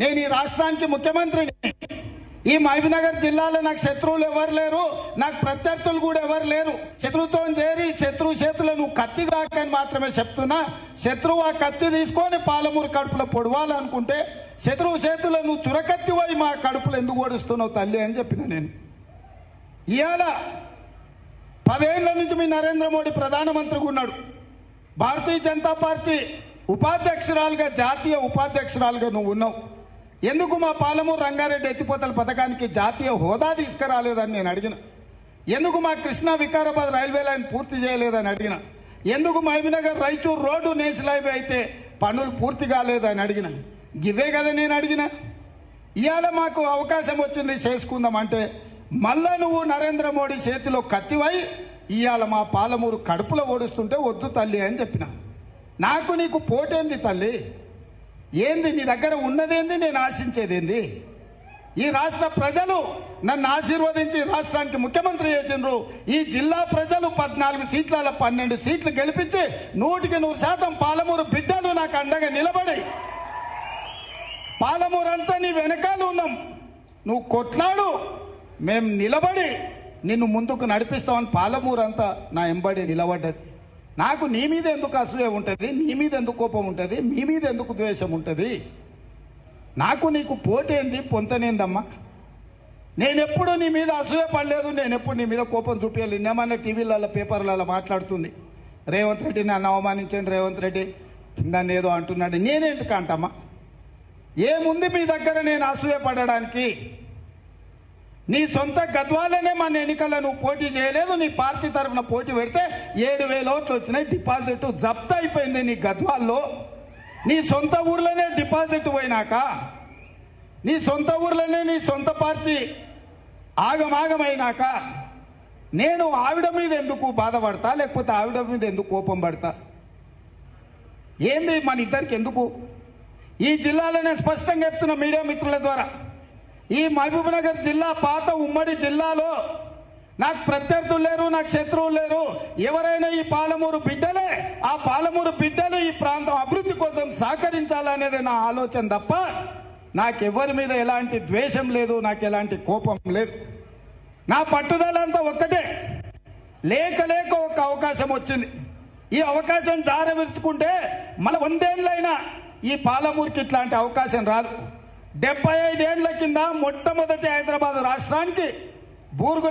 నేను ఈ రాష్ట్రానికి ముఖ్యమంత్రిని. ఈ మహబూబ్నగర్ జిల్లాలో నాకు శత్రువులు ఎవరు లేరు, నాకు ప్రత్యర్థులు కూడా ఎవరు లేరు. శత్రుత్వం చేరి శత్రువు చేతులు నువ్వు కత్తి దాకని మాత్రమే చెప్తున్నా. శత్రువు ఆ కత్తి తీసుకొని పాలమూరు కడుపులో పొడవాలనుకుంటే శత్రువు చేతుల్లో నువ్వు చురకత్తి పోయి మా కడుపులో ఎందుకు ఓడిస్తున్నావు తల్లి అని చెప్పిన. నేను ఇవాళ 10 ఏళ్ల నుంచి మీ నరేంద్ర మోడీ ప్రధానమంత్రిగా ఉన్నాడు. భారతీయ జనతా పార్టీ ఉపాధ్యక్షురాలుగా, జాతీయ ఉపాధ్యక్షురాలుగా నువ్వు ఉన్నావు. ఎందుకు మా పాలమూరు రంగారెడ్డి ఎత్తిపోతల పథకానికి జాతీయ హోదా తీసుకురాలేదని నేను అడిగిన. ఎందుకు మా కృష్ణా వికారాబాద్ రైల్వే లైన్ పూర్తి చేయలేదని అడిగిన. ఎందుకు Mahabubnagar Raichur road national highway అయితే పనులు పూర్తి కాలేదని అడిగిన. ఇవే కదా నేను అడిగిన. ఇవాళ మాకు అవకాశం వచ్చింది చేసుకుందాం అంటే మళ్ళా నువ్వు నరేంద్ర మోడీ చేతిలో కత్తివై ఇవాళ మా పాలమూరు కడుపులో ఓడుస్తుంటే వద్దు తల్లి అని చెప్పిన. నాకు నీకు పోటేంది తల్లి? ఏంది నీ దగ్గర ఉన్నదేంది? నేను ఆశించేదేంది? ఈ రాష్ట్ర ప్రజలు నన్ను ఆశీర్వదించి రాష్ట్రానికి ముఖ్యమంత్రి చేసిండ్రు. ఈ జిల్లా ప్రజలు 14 సీట్ల 12 సీట్లు గెలిపించి 100% పాలమూరు బిడ్డలు నాకు అండగా నిలబడి పాలమూరు అంతా నీ వెనకాల ఉన్నాం. నువ్వు కొట్లాడు, మేము నిలబడి నిన్ను ముందుకు నడిపిస్తామని పాలమూరు అంతా నా ఎంబడి నిలబడ్డది. నాకు నీ మీద ఎందుకు అసూయ ఉంటుంది? నీ మీద ఎందుకు కోపం ఉంటుంది? మీ మీద ఎందుకు ద్వేషం ఉంటుంది? నాకు నీకు పోటేంది, పొంతనేందమ్మా? నేనెప్పుడు నీ మీద అసూయ పడలేదు, నేనెప్పుడు నీ మీద కోపం చూపించాలి. నిన్నమన్నా టీవీలలో పేపర్లలో మాట్లాడుతుంది, రేవంత్ రెడ్డి నన్ను అవమానించండి, రేవంత్ రెడ్డి నన్ను ఏదో అంటున్నాడు. నేనేంటికి అంటమ్మా? ఏముంది మీ దగ్గర నేను అసూయ పడడానికి? నీ సొంత గద్వాలనే మన ఎన్నికల్లో నువ్వు పోటీ చేయలేదు. నీ పార్టీ తరఫున పోటీ పెడితే 7,000 ఓట్లు వచ్చినాయి. డిపాజిట్ జప్తు అయిపోయింది నీ గద్వాల్లో. నీ సొంత ఊర్లోనే డిపాజిట్ పోయినాక, నీ సొంత ఊర్లోనే నీ సొంత పార్టీ ఆగమాగమైనాక నేను ఆవిడ మీద ఎందుకు బాధపడతా, లేకపోతే ఆవిడ మీద ఎందుకు కోపం పడతా? ఏంది మన ఇద్దరికి ఎందుకు? ఈ జిల్లాలోనే స్పష్టంగా చెప్తున్న మీడియా మిత్రుల ద్వారా, ఈ మహబూబ్నగర్ జిల్లా పాత ఉమ్మడి జిల్లాలో నాకు ప్రత్యర్థులు లేరు, నాకు శత్రువులు లేరు. ఎవరైనా ఈ పాలమూరు బిడ్డలే. ఆ పాలమూరు బిడ్డలు ఈ ప్రాంతం అభివృద్ధి కోసం సహకరించాలనేది నా ఆలోచన తప్ప నాకెవరి మీద ఎలాంటి ద్వేషం లేదు, నాకు ఎలాంటి కోపం లేదు. నా పట్టుదలంతా ఒక్కటే. లేక లేక ఒక అవకాశం వచ్చింది. ఈ అవకాశం జారవిరుచుకుంటే మన 100 ఏళ్ళైనా ఈ పాలమూరుకి ఇట్లాంటి అవకాశం రాదు. 75 ఏళ్ల కింద మొట్టమొదటి హైదరాబాద్ రాష్ట్రానికి బూర్గుల